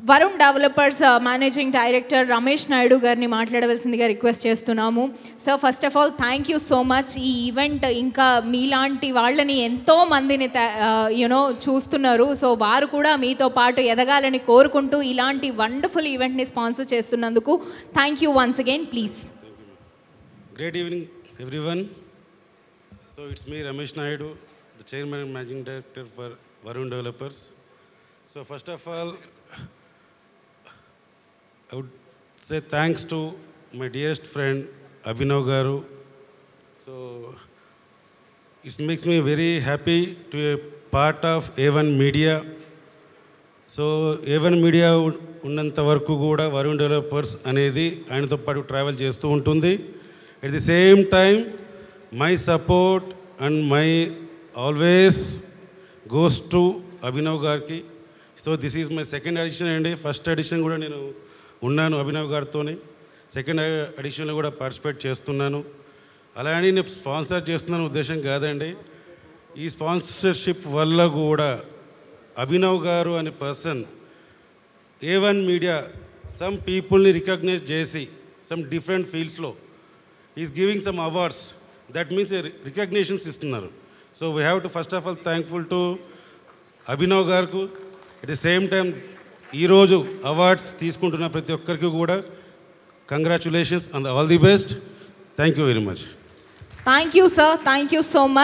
Varun developers managing director Ramesh Naidu గారిని మాట్లాడవలసిందిగా request చేస్తున్నాము. Sir, first of all thank you so much. ఈ ఈవెంట్ ఇంకా మీలాంటి వాళ్ళని ఎంతో మందిని చూస్తున్నారు. సో వారు కూడా మీతో పాటు ఎదగాలని కోరుకుంటూ ఇలాంటి వండర్ఫుల్ ఈవెంట్ని స్పాన్సర్ చేస్తున్నందుకు thank you once again. Please. Great evening, everyone. So it's me, Ramesh Naidu, the Chairman and Managing Director for Varun Developers. So first of all, I would say thanks to my dearest friend Abhinav Garu. So it makes me very happy to be a part of A1 Media. So A1 Media ఉన్నంత వరకు కూడా Varun developers అనేది ఆయనతో పాటు travel చేస్తూ ఉంటుంది. At the same time, my support and my always goes to Abhinav Garki. So this is my second edition and first edition కూడా నేను ఉన్నాను అభినవ్ గారితోని. సెకండ్ ఎడిషన్లో కూడా పార్టిసిపేట్ చేస్తున్నాను. అలా అని నేను స్పాన్సర్ చేస్తున్నాను ఉద్దేశం కాదండి. ఈ స్పాన్సర్షిప్ వల్ల కూడా అభినవ్ గారు అనే పర్సన్ A1 మీడియా సమ్ పీపుల్ని రికగ్నైజ్ చేసి సమ్ డిఫరెంట్ ఫీల్డ్స్లో is giving some awards. That means recognitions ఇస్తున్నారు. So we have to first of all thankful to Abhinav గారికి. అట్ ది సేమ్ టైం ఈరోజు అవార్డ్స్ తీసుకుంటున్న ప్రతి ఒక్కరికి కూడా congratulations and all the best. Thank you very much. Thank you sir. Thank you so much.